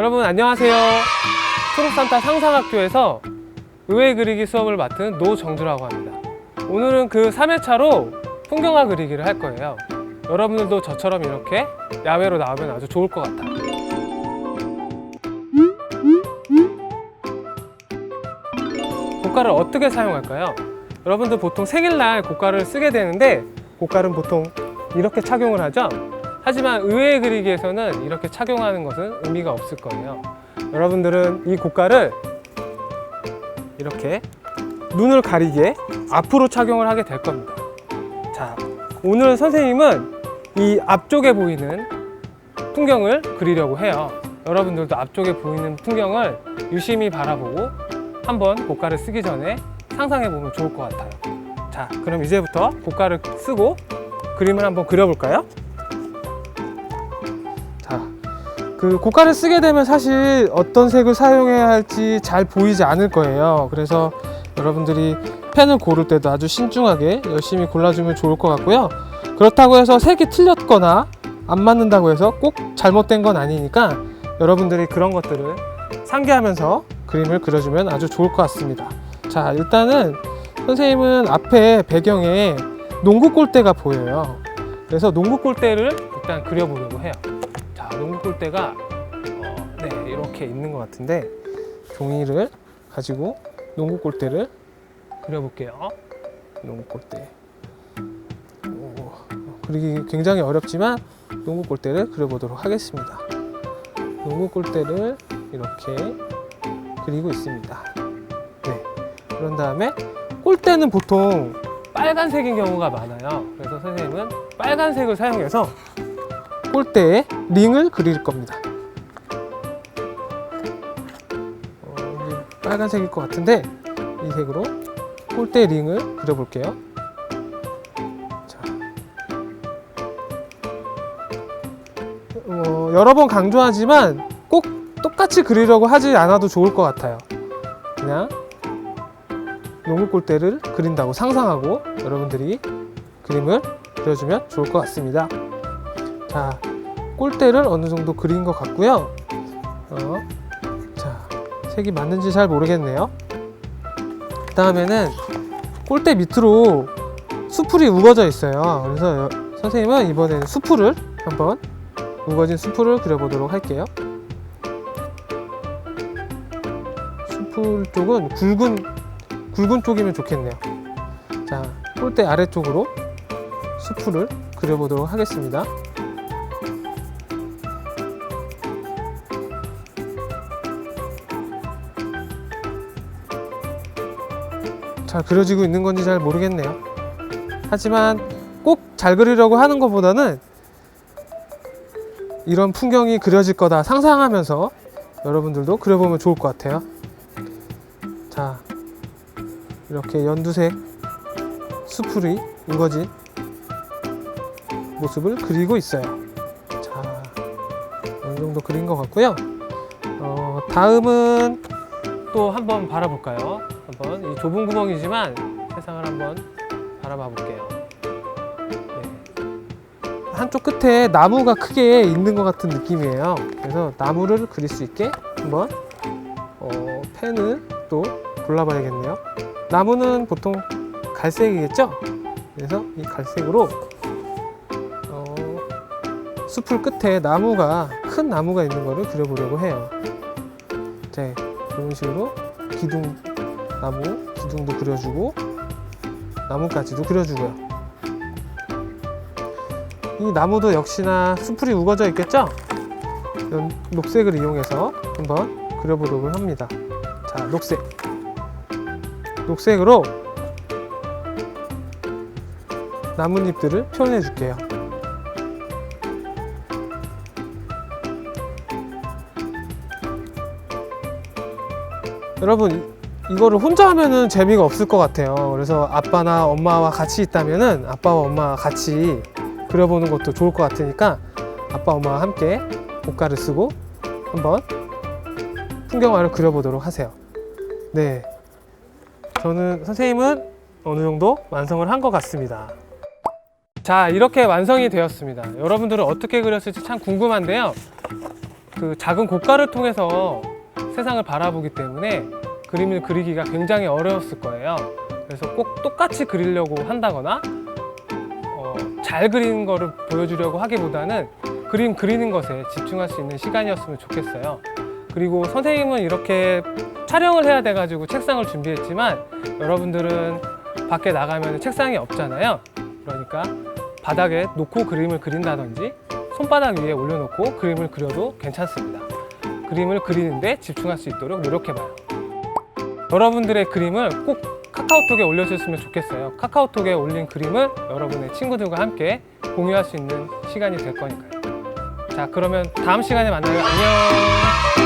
여러분 안녕하세요. 초록산타 상상학교에서 의회 그리기 수업을 맡은 노정주라고 합니다. 오늘은 그 3회차로 풍경화 그리기를 할 거예요. 여러분들도 저처럼 이렇게 야외로 나오면 아주 좋을 것 같아요. 고깔을 어떻게 사용할까요? 여러분들 보통 생일날 고깔을 쓰게 되는데 고깔은 보통 이렇게 착용을 하죠. 하지만 의회 그리기에서는 이렇게 착용하는 것은 의미가 없을 거예요. 여러분들은 이 고깔을 이렇게 눈을 가리게 앞으로 착용을 하게 될 겁니다. 자, 오늘 선생님은 이 앞쪽에 보이는 풍경을 그리려고 해요. 여러분들도 앞쪽에 보이는 풍경을 유심히 바라보고 한번 고깔을 쓰기 전에 상상해 보면 좋을 것 같아요. 자, 그럼 이제부터 고깔을 쓰고 그림을 한번 그려볼까요? 자, 그 고깔을 쓰게 되면 사실 어떤 색을 사용해야 할지 잘 보이지 않을 거예요. 그래서 여러분들이 펜을 고를 때도 아주 신중하게 열심히 골라주면 좋을 것 같고요. 그렇다고 해서 색이 틀렸거나 안 맞는다고 해서 꼭 잘못된 건 아니니까 여러분들이 그런 것들을 상기하면서 그림을 그려주면 아주 좋을 것 같습니다. 자, 일단은 선생님은 앞에 배경에 농구 골대가 보여요. 그래서 농구 골대를 일단 그려보려고 해요. 자, 농구 골대가 네, 이렇게 있는 것 같은데 종이를 가지고 농구 골대를 그려볼게요. 농구 골대. 그리기 굉장히 어렵지만 농구 골대를 그려보도록 하겠습니다. 농구 골대를 이렇게 그리고 있습니다. 네. 그런 다음에 골대는 보통 빨간색인 경우가 많아요. 그래서 선생님은 빨간색을 사용해서 골대에 링을 그릴 겁니다. 빨간색일 것 같은데 이 색으로 골대 링을 그려볼게요. 자, 여러 번 강조하지만 꼭 똑같이 그리려고 하지 않아도 좋을 것 같아요. 그냥 농구 골대를 그린다고 상상하고 여러분들이 그림을 그려주면 좋을 것 같습니다. 자, 골대를 어느 정도 그린 것 같고요. 자, 색이 맞는지 잘 모르겠네요. 그 다음에는 골대 밑으로 수풀이 우거져 있어요. 그래서 선생님은 이번에는 수풀을 한번 우거진 수풀을 그려보도록 할게요. 수풀 쪽은 굵은 쪽이면 좋겠네요. 자, 골대 아래쪽으로 수풀을 그려보도록 하겠습니다. 잘 그려지고 있는 건지 잘 모르겠네요. 하지만 꼭 잘 그리려고 하는 것보다는 이런 풍경이 그려질 거다 상상하면서 여러분들도 그려보면 좋을 것 같아요. 자, 이렇게 연두색 수풀이 우거진 모습을 그리고 있어요. 자, 어느 정도 그린 것 같고요. 다음은 또 한번 바라볼까요? 한번 이 좁은 구멍이지만 세상을 한번 바라봐 볼게요. 네. 한쪽 끝에 나무가 크게 있는 것 같은 느낌이에요. 그래서 나무를 그릴 수 있게 한번 펜을 또 골라봐야겠네요. 나무는 보통 갈색이겠죠? 그래서 이 갈색으로 수풀 끝에 큰 나무가 있는 거를 그려보려고 해요. 네, 이런 식으로 기둥도 그려주고 나무까지도 그려주고요. 이 나무도 역시나 수풀이 우거져 있겠죠? 이런 녹색을 이용해서 한번 그려보려고 합니다. 자, 녹색으로 나뭇잎들을 표현해 줄게요. 여러분, 이거를 혼자 하면은 재미가 없을 것 같아요. 그래서 아빠나 엄마와 같이 있다면은 아빠와 엄마와 같이 그려보는 것도 좋을 것 같으니까 아빠, 엄마와 함께 고깔을 쓰고 한번 풍경화를 그려보도록 하세요. 네, 선생님은 어느 정도 완성을 한 것 같습니다. 자, 이렇게 완성이 되었습니다. 여러분들은 어떻게 그렸을지 참 궁금한데요. 그 작은 고가를 통해서 세상을 바라보기 때문에 그림을 그리기가 굉장히 어려웠을 거예요. 그래서 꼭 똑같이 그리려고 한다거나 잘 그리는 거를 보여주려고 하기보다는 그림 그리는 것에 집중할 수 있는 시간이었으면 좋겠어요. 그리고 선생님은 이렇게 촬영을 해야 돼가지고 책상을 준비했지만 여러분들은 밖에 나가면 책상이 없잖아요. 그러니까 바닥에 놓고 그림을 그린다든지 손바닥 위에 올려놓고 그림을 그려도 괜찮습니다. 그림을 그리는데 집중할 수 있도록 노력해봐요. 여러분들의 그림을 꼭 카카오톡에 올려주셨으면 좋겠어요. 카카오톡에 올린 그림을 여러분의 친구들과 함께 공유할 수 있는 시간이 될 거니까요. 자, 그러면 다음 시간에 만나요. 안녕.